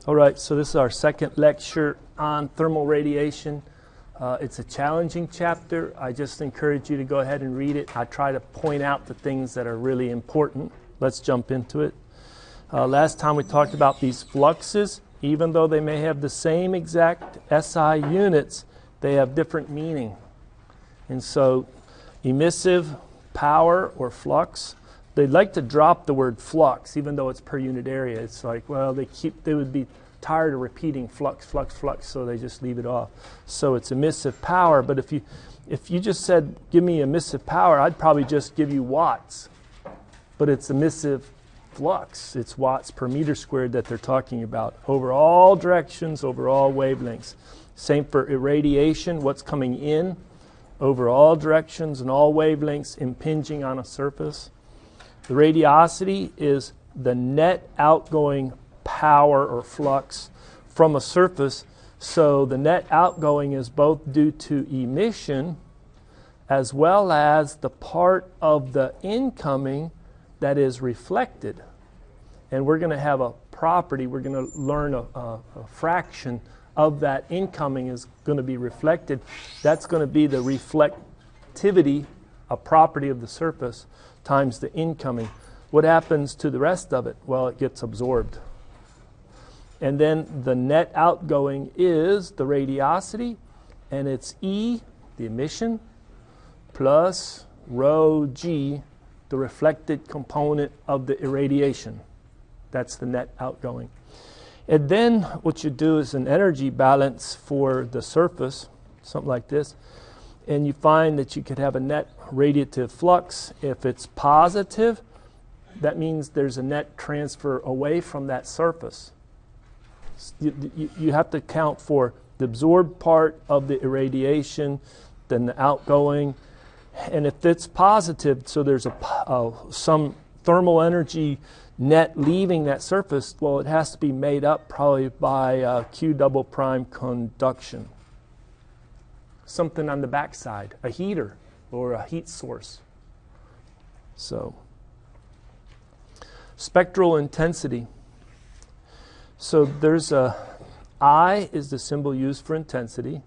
All right, so this is our second lecture on thermal radiation. It's a challenging chapter. I just encourage you to go ahead and read it. I try to point out the things that are really important. Let's jump into it. Last time we talked about these fluxes. Even though they may have the same exact SI units, they have different meaning. And so emissive power or flux, they'd like to drop the word flux, even though it's per unit area. It's like, well, they would be tired of repeating flux, flux, flux, so they just leave it off. So it's emissive power, but if you just said, give me emissive power, I'd probably just give you watts. But it's emissive flux. It's watts per meter squared that they're talking about over all directions, over all wavelengths. Same for irradiation, what's coming in over all directions and all wavelengths impinging on a surface. The radiosity is the net outgoing power or flux from a surface. So the net outgoing is both due to emission as well as the part of the incoming that is reflected. And we're going to have a property, we're going to learn a fraction of that incoming is going to be reflected. That's going to be the reflectivity, a property of the surface, times the incoming. What happens to the rest of it? Well, it gets absorbed. And then the net outgoing is the radiosity, and it's E, the emission, plus rho G, the reflected component of the irradiation. That's the net outgoing. And then what you do is an energy balance for the surface, something like this, and you find that you could have a net radiative flux. If it's positive, that means there's a net transfer away from that surface. You have to account for the absorbed part of the irradiation, then the outgoing, and if it's positive, so there's some thermal energy net leaving that surface, well, it has to be made up probably by Q double prime conduction. Something on the backside, a heater or a heat source. So, spectral intensity. So there's I is the symbol used for intensity,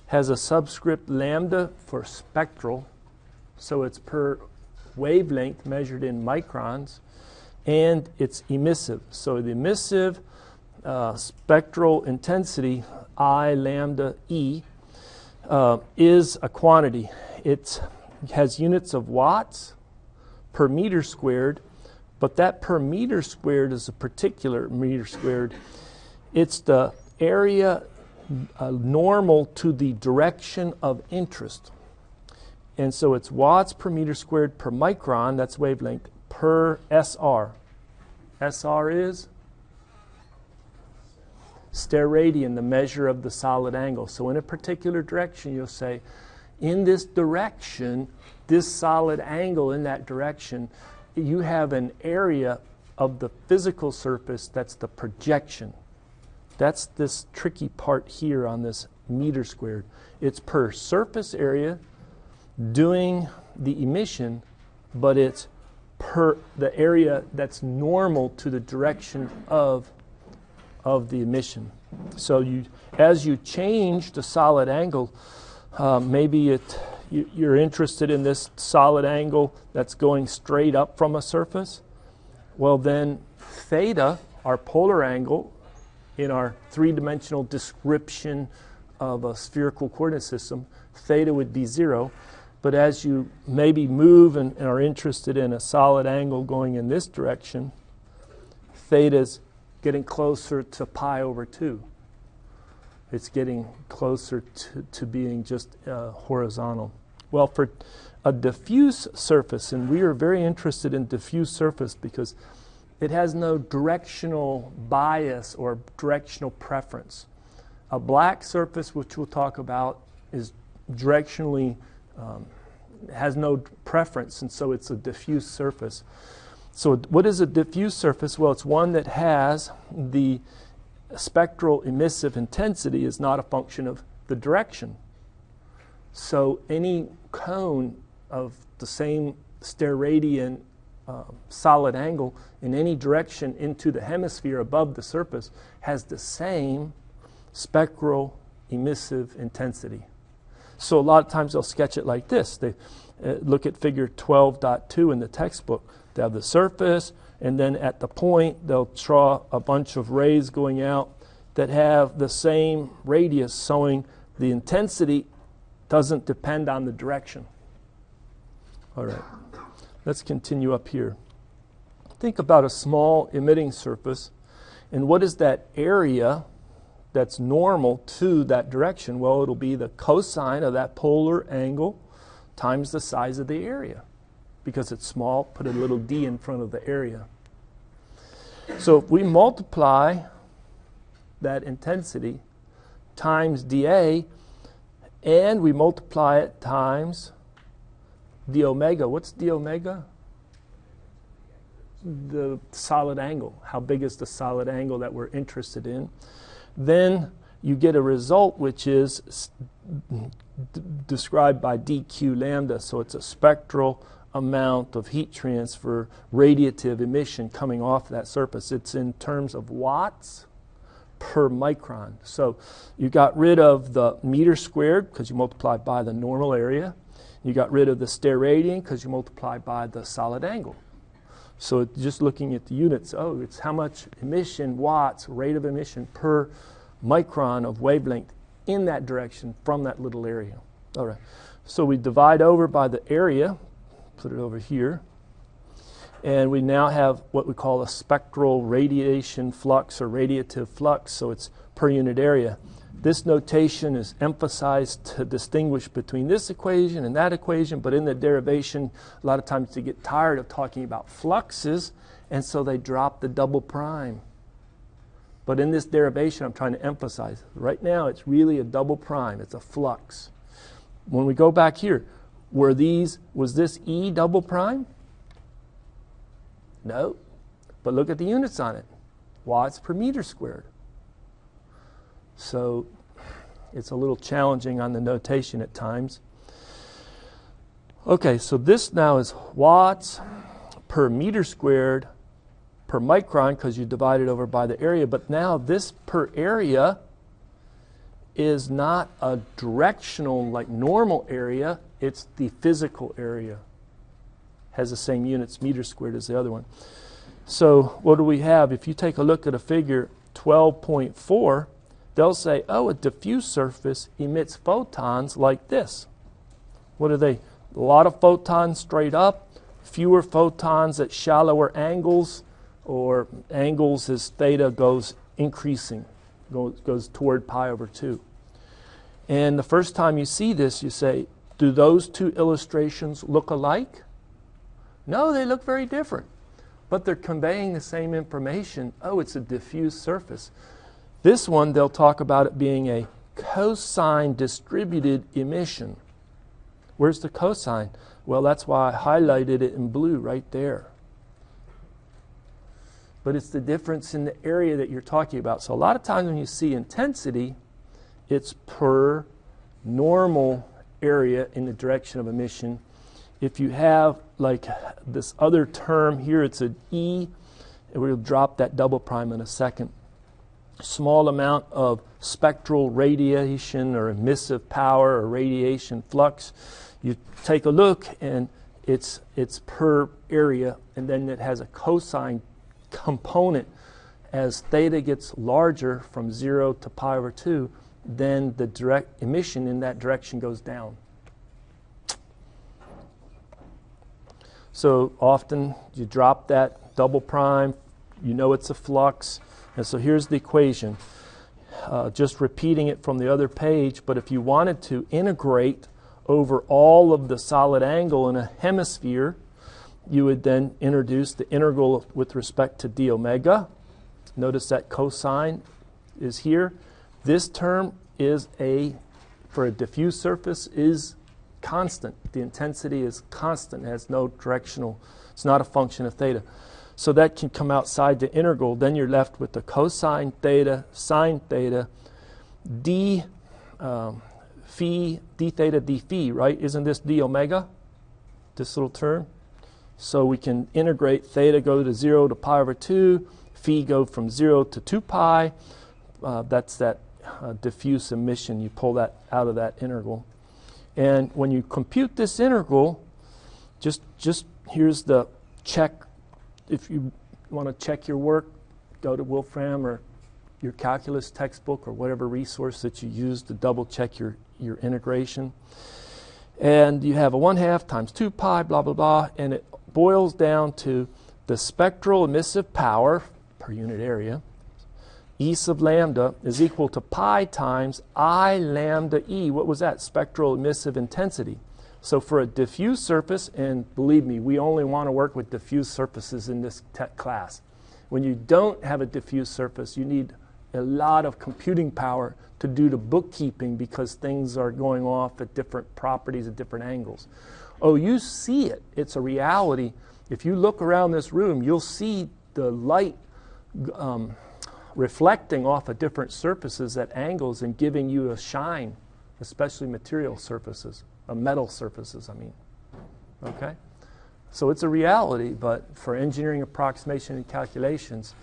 has a subscript lambda for spectral, so it's per wavelength measured in microns, and it's emissive. So the emissive spectral intensity, I lambda E, is a quantity. It has units of watts per meter squared, but that per meter squared is a particular meter squared. It's the area normal to the direction of interest. And so it's watts per meter squared per micron, that's wavelength, per SR. SR is steradian, the measure of the solid angle. So in a particular direction, you'll say, in this direction, this solid angle in that direction, you have an area of the physical surface that's the projection. That's this tricky part here on this meter squared. It's per surface area doing the emission, but it's per the area that's normal to the direction of the emission. So as you change the solid angle, maybe you're interested in this solid angle that's going straight up from a surface. Well, then theta, our polar angle in our three-dimensional description of a spherical coordinate system, theta would be 0. But as you maybe move and are interested in a solid angle going in this direction, theta's getting closer to pi over 2. It's getting closer to being just horizontal. Well, for a diffuse surface, and we are very interested in diffuse surface because it has no directional bias or directional preference. A black surface, which we'll talk about, is directionally has no preference, and so it's a diffuse surface. So what is a diffuse surface? Well, it's one that has the spectral emissive intensity is not a function of the direction. So any cone of the same steradian solid angle in any direction into the hemisphere above the surface has the same spectral emissive intensity. So a lot of times they'll sketch it like this. They look at figure 12.2 in the textbook. They have the surface, and then at the point they'll draw a bunch of rays going out that have the same radius, showing the intensity doesn't depend on the direction. All right, let's continue up here. Think about a small emitting surface, and what is that area that's normal to that direction? Well, it'll be the cosine of that polar angle times the size of the area. Because it's small, put a little d in front of the area. So if we multiply that intensity times dA, and we multiply it times d omega. What's d omega? The solid angle. How big is the solid angle that we're interested in? Then you get a result which is described by dq lambda. So it's a spectral amount of heat transfer, radiative emission coming off that surface. It's in terms of watts per micron. So you got rid of the meter squared because you multiply by the normal area. You got rid of the steradian because you multiply by the solid angle. So just looking at the units, it's how much emission, watts, rate of emission per micron of wavelength in that direction from that little area. All right. So we divide over by the area, put it over here, and we now have what we call a spectral radiation flux or radiative flux, so it's per unit area. This notation is emphasized to distinguish between this equation and that equation, but in the derivation, a lot of times they get tired of talking about fluxes, and so they drop the double prime. But in this derivation, I'm trying to emphasize, right now it's really a double prime, it's a flux. When we go back here, was this E double prime? No, but look at the units on it, watts per meter squared. So it's a little challenging on the notation at times. Okay, so this now is watts per meter squared per micron because you divide it over by the area. But now this per area is not a directional like normal area. It's the physical area. Has the same units meter squared as the other one. So what do we have? If you take a look at a figure 12.4, they'll say, a diffuse surface emits photons like this. What are they? A lot of photons straight up, fewer photons at shallower angles, or angles as theta goes increasing, goes toward pi over 2. And the first time you see this, you say, do those two illustrations look alike? No, they look very different. But they're conveying the same information. It's a diffuse surface. This one, they'll talk about it being a cosine distributed emission. Where's the cosine? Well, that's why I highlighted it in blue right there. But it's the difference in the area that you're talking about. So a lot of times when you see intensity, it's per normal area in the direction of emission. If you have like this other term here, it's an E, and we'll drop that double prime in a second. Small amount of spectral radiation or emissive power or radiation flux. You take a look and it's per area, and then it has a cosine component. As theta gets larger from 0 to pi over 2, then the direct emission in that direction goes down. So often you drop that double prime, you know it's a flux. And so here's the equation. Just repeating it from the other page, but if you wanted to integrate over all of the solid angle in a hemisphere, you would then introduce the integral with respect to d omega. Notice that cosine is here. This term is for a diffuse surface, is constant. The intensity is constant. It has no directional. It's not a function of theta. So that can come outside the integral. Then you're left with the cosine theta, sine theta, d phi, d theta, d phi, right? Isn't this d omega, this little term? So we can integrate theta go to 0 to pi over 2, phi go from 0 to 2 pi. That's that diffuse emission. You pull that out of that integral. And when you compute this integral, just here's the check. If you want to check your work, go to Wolfram or your calculus textbook or whatever resource that you use to double check your integration. And you have a 1/2 times 2 pi, blah, blah, blah, and it boils down to the spectral emissive power per unit area, E sub lambda, is equal to pi times I lambda E. What was that? Spectral emissive intensity. So for a diffuse surface, and believe me, we only want to work with diffuse surfaces in this class. When you don't have a diffuse surface, you need a lot of computing power to do the bookkeeping because things are going off at different properties at different angles. Oh, you see it. It's a reality. If you look around this room, you'll see the light reflecting off of different surfaces at angles and giving you a shine, especially material surfaces, metal surfaces, I mean. Okay? So it's a reality, but for engineering approximation and calculations,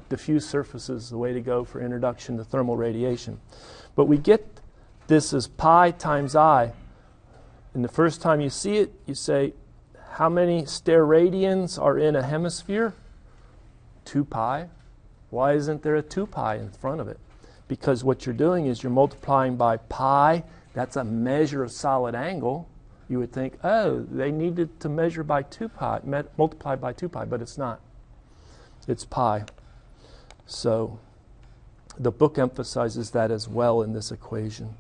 diffuse surfaces is the way to go for introduction to thermal radiation. But we get this as pi times I. And the first time you see it, you say, how many steradians are in a hemisphere? 2 pi. Why isn't there a 2 pi in front of it? Because what you're doing is you're multiplying by pi. That's a measure of solid angle. You would think, oh, they needed to measure by 2 pi, multiply by 2 pi, but it's not. It's pi. So the book emphasizes that as well in this equation.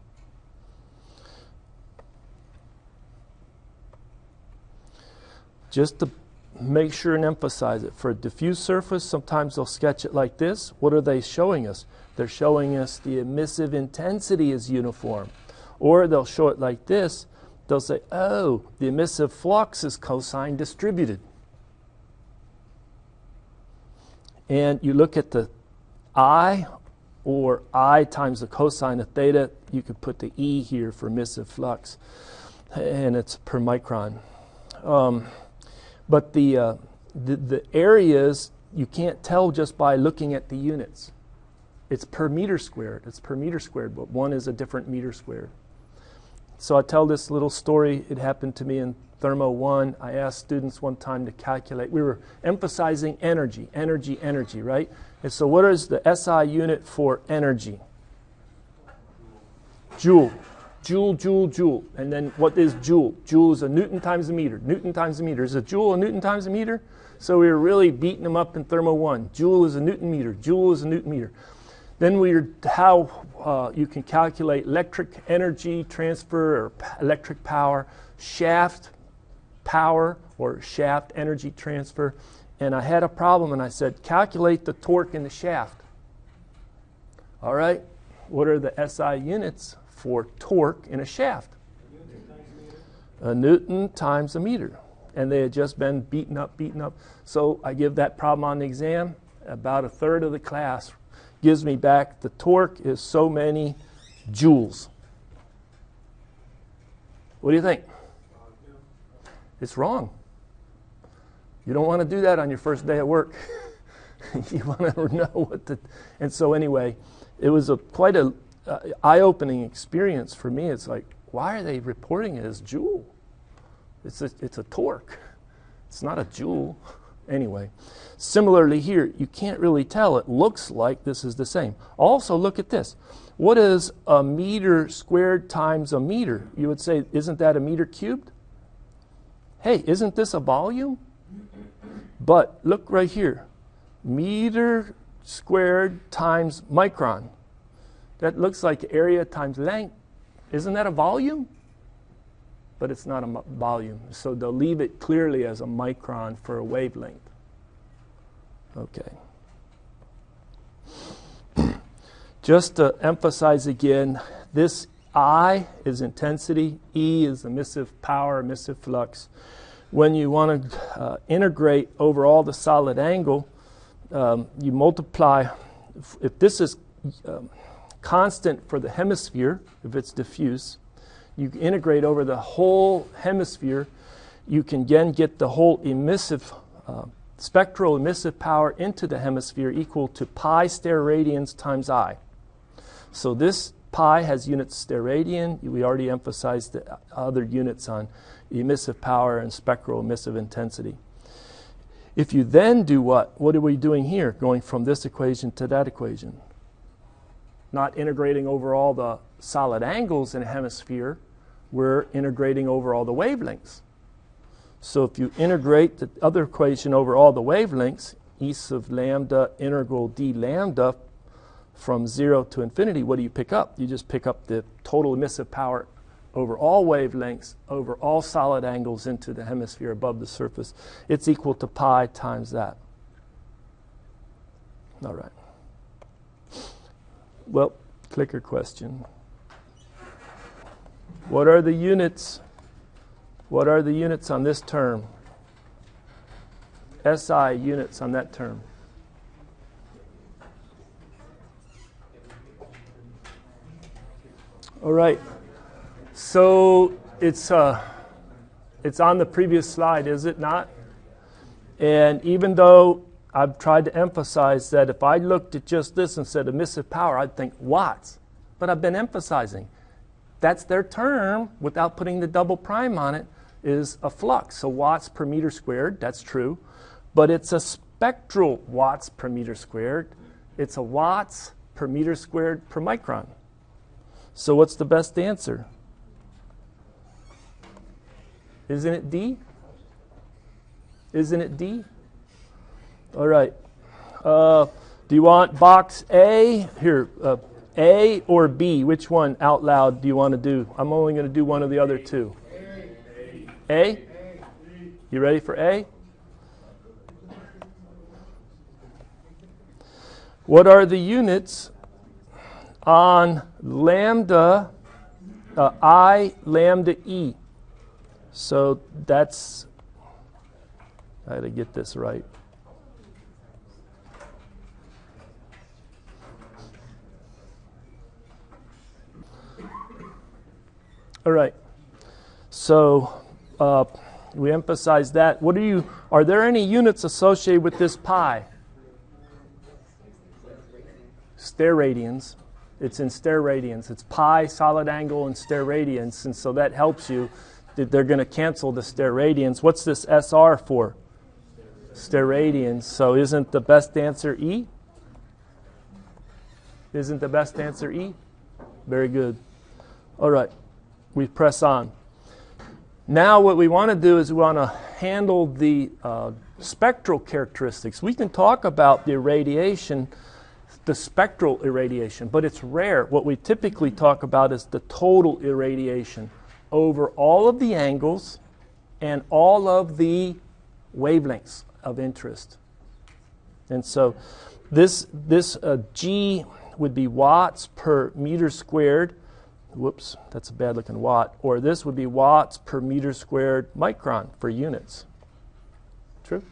Just to make sure and emphasize it, for a diffuse surface, sometimes they'll sketch it like this. What are they showing us? They're showing us the emissive intensity is uniform. Or they'll show it like this. They'll say, oh, the emissive flux is cosine distributed. And you look at the I, or I times the cosine of theta. You could put the E here for emissive flux, and it's per micron. But the areas, you can't tell just by looking at the units. It's per meter squared. It's per meter squared, but one is a different meter squared. So I tell this little story. It happened to me in Thermo 1. I asked students one time to calculate. We were emphasizing energy, energy, energy, right? And so what is the SI unit for energy? Joule. Joule, joule, joule. And then what is joule? Joule is a Newton times a meter. Newton times a meter. Is a joule a Newton times a meter? So we were really beating them up in Thermo 1. Joule is a Newton meter. Joule is a Newton meter. Then how you can calculate electric energy transfer or electric power, shaft power or shaft energy transfer. And I had a problem and I said, calculate the torque in the shaft. All right, what are the SI units for torque in a shaft? A Newton times a meter. And they had just been beaten up. So I give that problem on the exam. About a third of the class gives me back the torque is so many joules. What do you think? It's wrong. You don't want to do that on your first day at work. You want to know what the... And so anyway, it was quite a eye-opening experience for me. It's like, why are they reporting it as joule? It's a torque. It's not a joule. Anyway, similarly here, you can't really tell. It looks like this is the same. Also, look at this. What is a meter squared times a meter? You would say, isn't that a meter cubed? Hey, isn't this a volume? But look right here. Meter squared times micron. That looks like area times length. Isn't that a volume? But it's not a volume. So they'll leave it clearly as a micron for a wavelength. Okay. Just to emphasize again, this I is intensity, E is emissive power, emissive flux. When you want to integrate over all the solid angle, you multiply. If this is constant for the hemisphere, if it's diffuse, you integrate over the whole hemisphere, you can again get the whole spectral emissive power into the hemisphere equal to pi steradians times I. So this pi has units steradian. We already emphasized the other units on emissive power and spectral emissive intensity. If you then do what are we doing here? Going from this equation to that equation. Not integrating over all the solid angles in a hemisphere, we're integrating over all the wavelengths. So if you integrate the other equation over all the wavelengths, E sub lambda integral d lambda from 0 to infinity, what do you pick up? You just pick up the total emissive power over all wavelengths, over all solid angles into the hemisphere above the surface. It's equal to pi times that. All right. Well, clicker question. What are the units? What are the units on this term? SI units on that term. All right. So it's on the previous slide, is it not? And even though I've tried to emphasize that if I looked at just this and said emissive power, I'd think watts. But I've been emphasizing that's their term without putting the double prime on it is a flux. So watts per meter squared, that's true. But it's a spectral watts per meter squared. It's a watts per meter squared per micron. So what's the best answer? Isn't it D? Isn't it D? All right. Do you want box A? Here, A or B? Which one out loud do you want to do? I'm only going to do one of the other two. A? You ready for A? What are the units on lambda, I lambda E? So that's, I got to get this right. All right. So we emphasize that. Are there any units associated with this pi? Steradians. It's in steradians. It's pi, solid angle, and steradians. And so that helps you. They're going to cancel the steradians. What's this SR for? Steradians. So isn't the best answer E? Isn't the best answer E? Very good. All right. We press on. Now what we want to do is we want to handle the spectral characteristics. We can talk about the irradiation, the spectral irradiation, but it's rare. What we typically talk about is the total irradiation over all of the angles and all of the wavelengths of interest. And so this G would be watts per meter squared. Whoops, that's a bad looking watt. Or this would be watts per meter squared micron for units. True?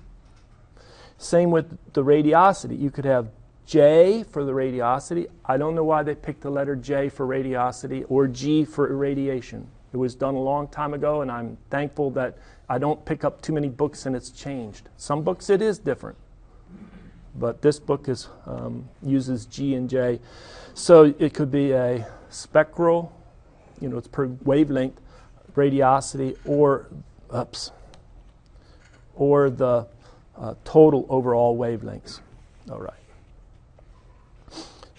Same with the radiosity. You could have J for the radiosity. I don't know why they picked the letter J for radiosity or G for irradiation. It was done a long time ago, and I'm thankful that I don't pick up too many books and it's changed. Some books it is different, but this book uses G and J. So it could be a spectral, it's per wavelength, radiosity, or the total overall wavelengths. All right.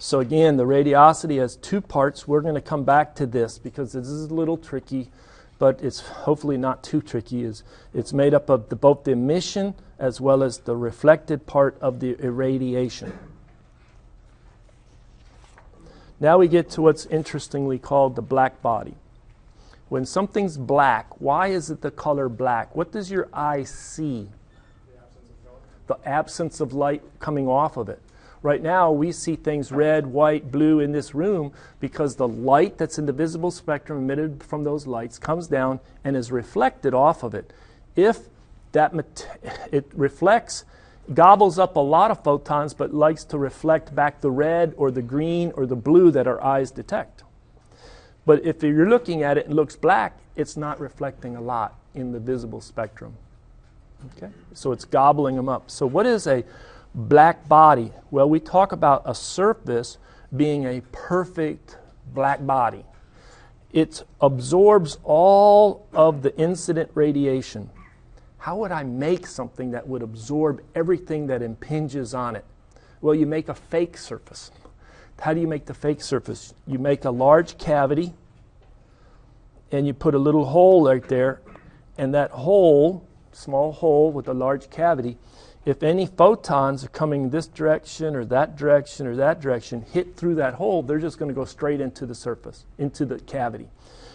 So again, the radiosity has two parts. We're going to come back to this because this is a little tricky, but it's hopefully not too tricky. It's made up of both the emission as well as the reflected part of the irradiation. Now we get to what's interestingly called the black body. When something's black, why is it the color black? What does your eye see? The absence of light coming off of it. Right now, we see things red, white, blue in this room because the light that's in the visible spectrum emitted from those lights comes down and is reflected off of it. If it reflects, gobbles up a lot of photons, but likes to reflect back the red or the green or the blue that our eyes detect. But if you're looking at it and it looks black, it's not reflecting a lot. in the visible spectrum. Okay? So it's gobbling them up. So what is a black body? Well, we talk about a surface being a perfect black body. It absorbs all of the incident radiation. How would I make something that would absorb everything that impinges on it? Well, you make a fake surface. How do you make the fake surface? You make a large cavity, and you put a little hole right there, and that hole, small hole with a large cavity, if any photons are coming this direction or that direction or that direction, hit through that hole, they're just going to go straight into the surface, into the cavity.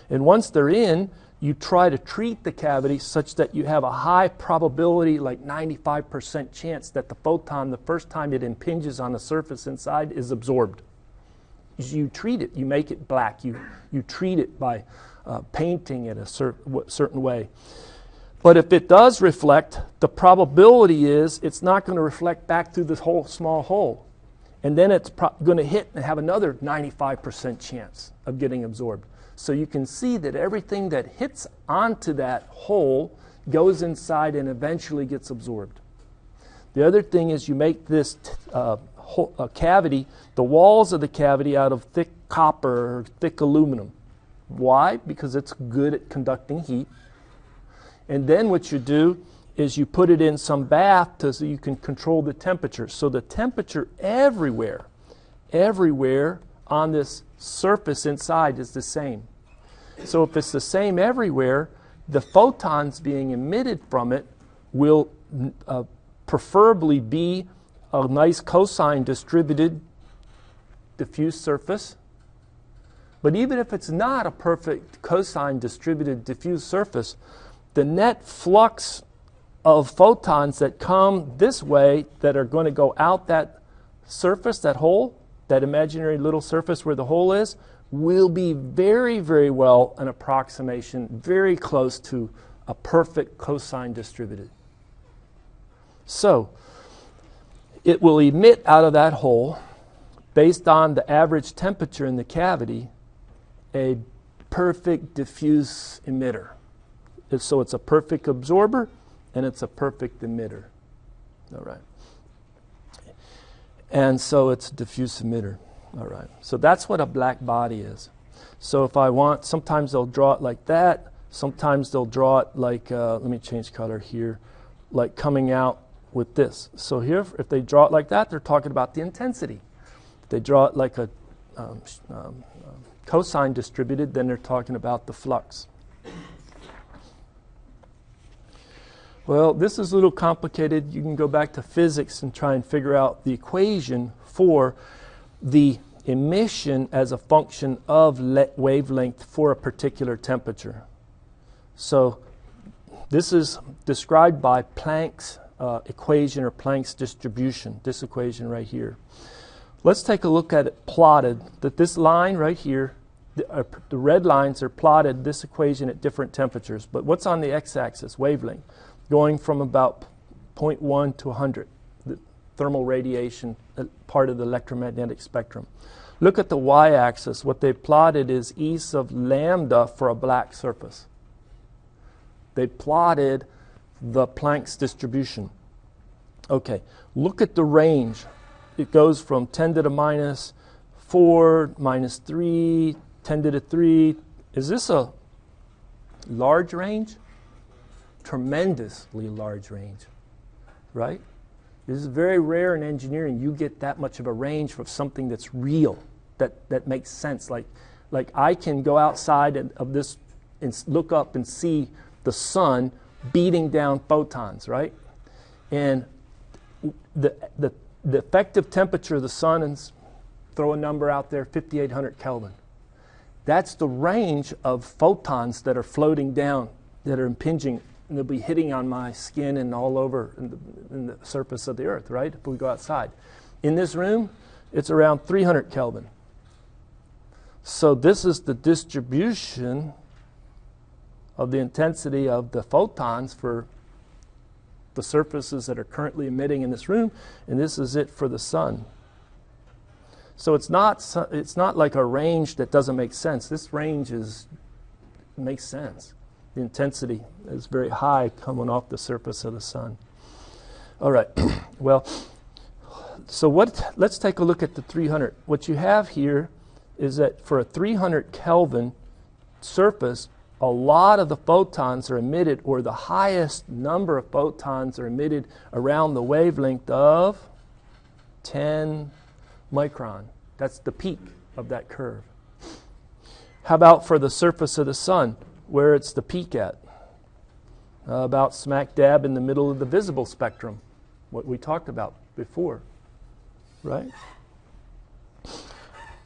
And once they're in, you try to treat the cavity such that you have a high probability, like 95% chance, that the photon, the first time it impinges on the surface inside, is absorbed. You treat it, you make it black, you treat it by painting it a certain way. But if it does reflect, the probability is it's not going to reflect back through this whole small hole. And then it's going to hit and have another 95% chance of getting absorbed. So you can see that everything that hits onto that hole goes inside and eventually gets absorbed. The other thing is you make this cavity, the walls of the cavity, out of thick copper or thick aluminum. Why? Because it's good at conducting heat. And then what you do is you put it in some bath so you can control the temperature. So the temperature everywhere on this surface inside is the same. So if it's the same everywhere, the photons being emitted from it will preferably be a nice cosine distributed diffuse surface. But even if it's not a perfect cosine distributed diffuse surface, the net flux of photons that come this way that are going to go out that surface, that hole, that imaginary little surface where the hole is, will be very, very well an approximation, very close to a perfect cosine distributed. So it will emit out of that hole, based on the average temperature in the cavity, a perfect diffuse emitter. So it's a perfect absorber and it's a perfect emitter. All right. And so it's a diffuse emitter. All right. So that's what a black body is. So if I want, sometimes they'll draw it like that. Sometimes they'll draw it like, let me change color here, like coming out with this. So here, if they draw it like that, they're talking about the intensity. If they draw it like a cosine distributed, then they're talking about the flux. Well, this is a little complicated. You can go back to physics and try and figure out the equation for the emission as a function of wavelength for a particular temperature. So this is described by Planck's equation or Planck's distribution, this equation right here. Let's take a look at it plotted, that this line right here, the red lines are plotted, this equation at different temperatures. But what's on the x-axis? Wavelength. Going from about 0.1 to 100, the thermal radiation, part of the electromagnetic spectrum. Look at the y-axis. What they plotted is E sub lambda for a black surface. They plotted the Planck's distribution. Okay, look at the range. It goes from 10 to the minus 4, minus 3, 10 to the 3. Is this a large range? Tremendously large range, right? This is very rare in engineering. You get that much of a range for something that's real, that makes sense. Like I can go outside of this and look up and see the sun beating down photons, right? And the effective temperature of the sun, and throw a number out there, 5,800 Kelvin. That's the range of photons that are floating down, that are impinging, and they'll be hitting on my skin and all over in the surface of the earth, right? If we go outside. In this room, it's around 300 Kelvin. So this is the distribution of the intensity of the photons for the surfaces that are currently emitting in this room, and this is it for the sun. So it's not like a range that doesn't make sense. This range makes sense. The intensity is very high coming off the surface of the sun. All right. Well, so let's take a look at the 300. What you have here is that for a 300 Kelvin surface, a lot of the photons are emitted, or the highest number of photons are emitted around the wavelength of 10 micron. That's the peak of that curve. How about for the surface of the sun, where it's the peak at? About smack dab in the middle of the visible spectrum, what we talked about before, right?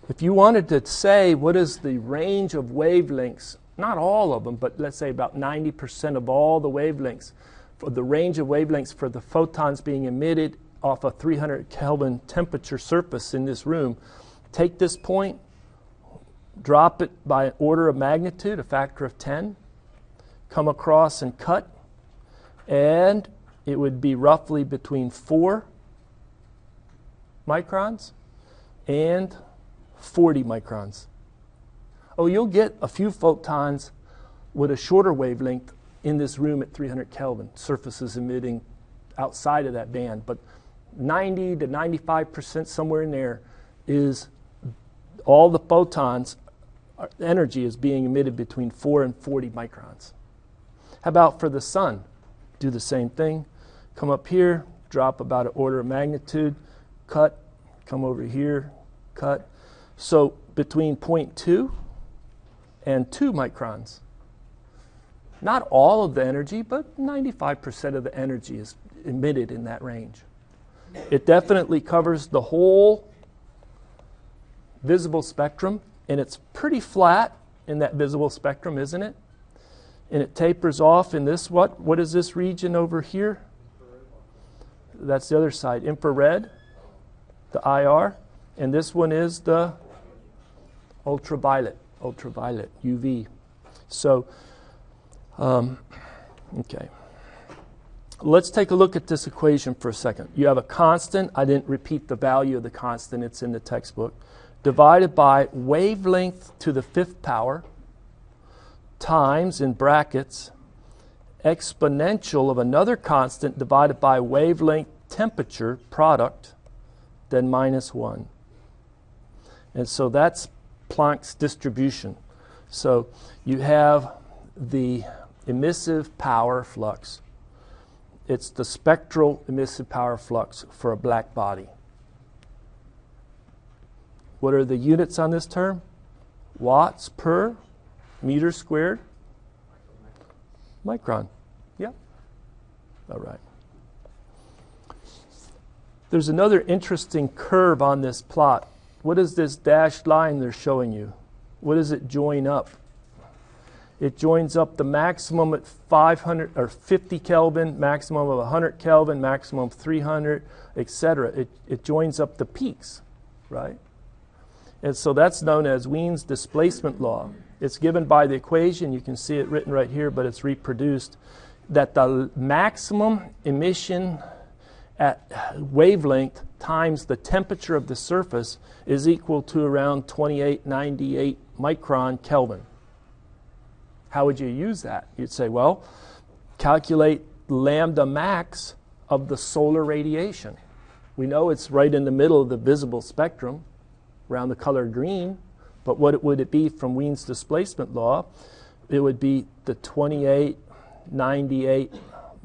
If you wanted to say what is the range of wavelengths, not all of them, but let's say about 90% of all the wavelengths, for the range of wavelengths for the photons being emitted off a 300 Kelvin temperature surface in this room, take this point, drop it by an order of magnitude, a factor of 10, come across and cut, and it would be roughly between 4 microns and 40 microns. Oh, you'll get a few photons with a shorter wavelength in this room at 300 Kelvin, surfaces emitting outside of that band, but 90 to 95%, somewhere in there, is all the photons, energy is being emitted between 4 and 40 microns. How about for the sun? Do the same thing. Come up here, drop about an order of magnitude, cut, come over here, cut. So between 0.2 and 2 microns. Not all of the energy, but 95% of the energy is emitted in that range. It definitely covers the whole visible spectrum, and it's pretty flat in that visible spectrum, isn't it? And it tapers off in this, what is this region over here? That's the other side, infrared, the IR, and this one is the ultraviolet, UV. So, okay. Let's take a look at this equation for a second. You have a constant. I didn't repeat the value of the constant. It's in the textbook. Divided by wavelength to the 5th power times, in brackets, exponential of another constant divided by wavelength temperature product, then minus 1. And so that's Planck's distribution. So you have the emissive power flux. It's the spectral emissive power flux for a black body. What are the units on this term? Watts per meter squared? Micron. Yeah. All right. There's another interesting curve on this plot. What is this dashed line they're showing you? What does it join up? It joins up the maximum at 500 or 50 Kelvin, maximum of 100 Kelvin, maximum of 300, etc. It joins up the peaks, right? And so that's known as Wiens Displacement Law. It's given by the equation. You can see it written right here, but it's reproduced, that the maximum emission at wavelength times the temperature of the surface is equal to around 2898 micron Kelvin. How would you use that? You'd say, well, calculate lambda max of the solar radiation. We know it's right in the middle of the visible spectrum, around the color green, but what would it be from Wiens Displacement Law? It would be the 2898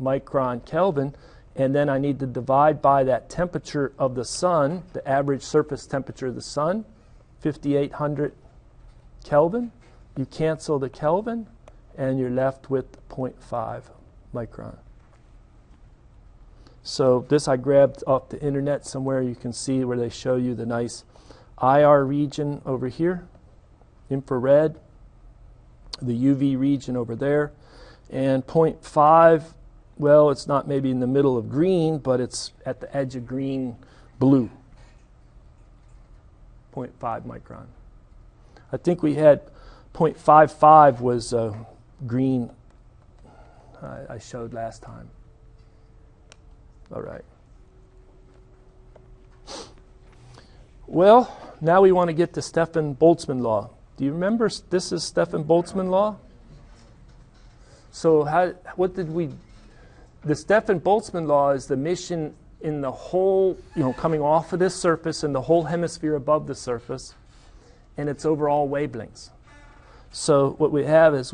micron Kelvin, and then I need to divide by that temperature of the sun, the average surface temperature of the sun, 5800 Kelvin. You cancel the Kelvin, and you're left with 0.5 micron. So this I grabbed off the internet somewhere. You can see where they show you the nice IR region over here, infrared, the UV region over there, and 0.5, well, it's not maybe in the middle of green, but it's at the edge of green blue, 0.5 micron. I think we had 0.55 was green I showed last time. All right. Well, now we want to get to Stefan-Boltzmann Law. Do you remember this is Stefan-Boltzmann Law? So what did we... The Stefan-Boltzmann law is the emission in the whole, coming off of this surface and the whole hemisphere above the surface, and its overall wavelengths. So what we have is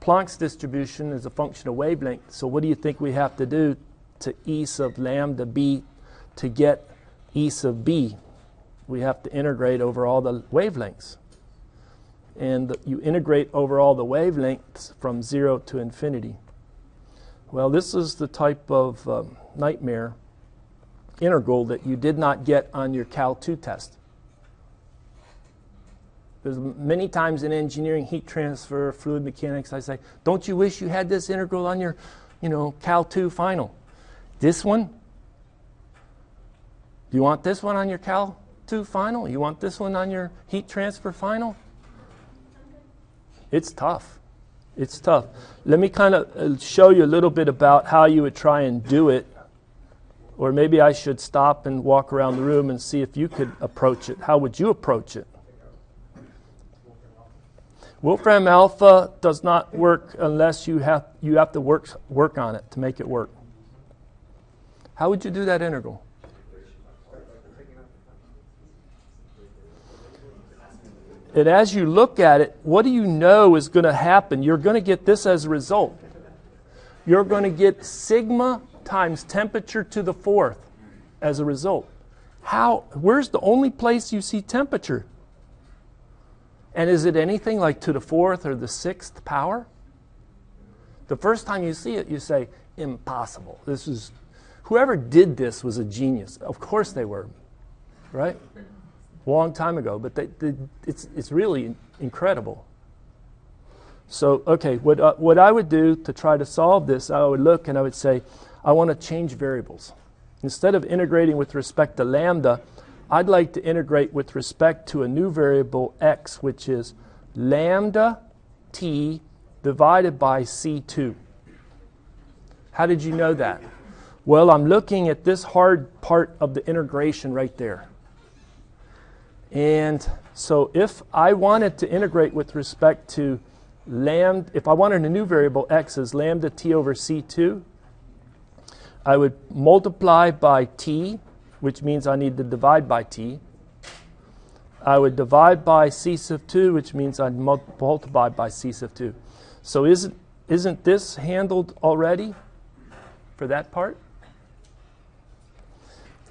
Planck's distribution is a function of wavelength. So what do you think we have to do to E sub lambda b to get E sub b? We have to integrate over all the wavelengths. And you integrate over all the wavelengths from 0 to infinity. Well, this is the type of nightmare integral that you did not get on your Cal 2 test. There's many times in engineering, heat transfer, fluid mechanics, I say, don't you wish you had this integral on your, Cal 2 final? This one? Do you want this one on your Cal 2 final? You want this one on your heat transfer final? It's tough. It's tough. Let me kind of show you a little bit about how you would try and do it. Or maybe I should stop and walk around the room and see if you could approach it. How would you approach it? Wolfram alpha does not work unless you have to work on it to make it work. How would you do that integral? And as you look at it, what do you know is going to happen? You're going to get this as a result. You're going to get sigma times temperature to the fourth as a result. Where's the only place you see temperature? And is it anything like to the fourth or the sixth power? The first time you see it, you say, impossible. Whoever did this was a genius. Of course they were, right? Long time ago, but it's really incredible. So, okay, what I would do to try to solve this, I would look and I would say, I want to change variables. Instead of integrating with respect to lambda, I'd like to integrate with respect to a new variable x, which is lambda t divided by C2. How did you know that? Well, I'm looking at this hard part of the integration right there. And so if I wanted to integrate with respect to lambda, if I wanted a new variable x as lambda t over C2, I would multiply by t, which means I need to divide by t. I would divide by c sub 2, which means I'd multiply by c sub 2. So isn't this handled already for that part?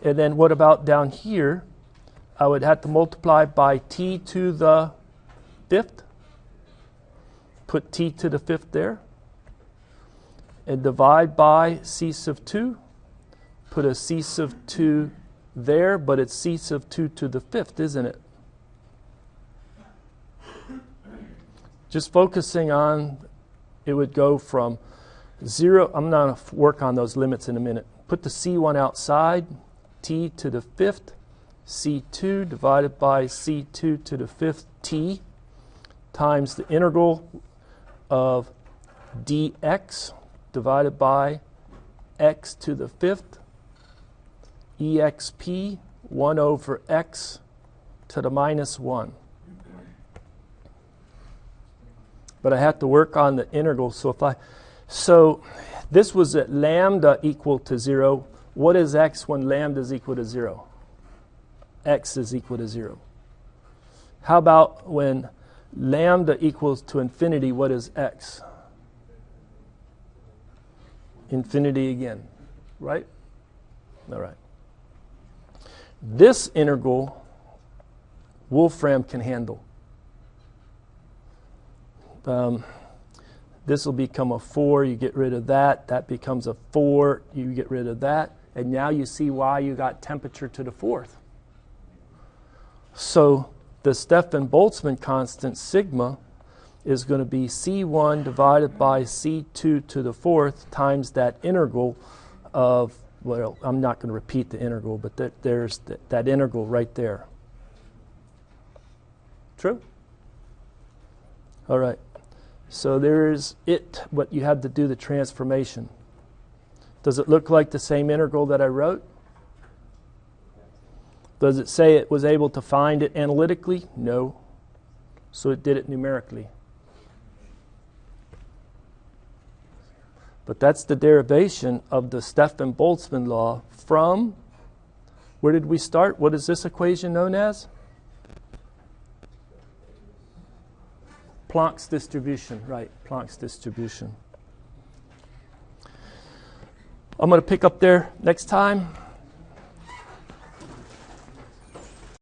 And then what about down here? I would have to multiply by t to the fifth. Put t to the fifth there. And divide by c sub 2. Put a c sub 2 there, but it's c sub 2 to the fifth, isn't it? Just focusing on, it would go from 0. I'm going to work on those limits in a minute. Put the c1 outside, t to the fifth. C2 divided by C2 to the fifth t times the integral of dx divided by x to the fifth exp 1 over x to the minus 1. But I have to work on the integral. So this was at lambda equal to 0. What is x when lambda is equal to 0? X is equal to 0. How about when lambda equals to infinity, what is x? Infinity again, right? All right. This integral, Wolfram can handle. This will become a 4, you get rid of that. That becomes a 4, you get rid of that. And now you see why you got temperature to the fourth. So the Stefan-Boltzmann constant, sigma, is going to be C1 divided by C2 to the fourth times that integral of, well, I'm not going to repeat the integral, but there's that integral right there. True? All right. So there's it, but you had to do the transformation. Does it look like the same integral that I wrote? Does it say it was able to find it analytically? No. So it did it numerically. But that's the derivation of the Stefan-Boltzmann law from, where did we start? What is this equation known as? Plancks distribution, right, Plancks distribution. I'm going to pick up there next time.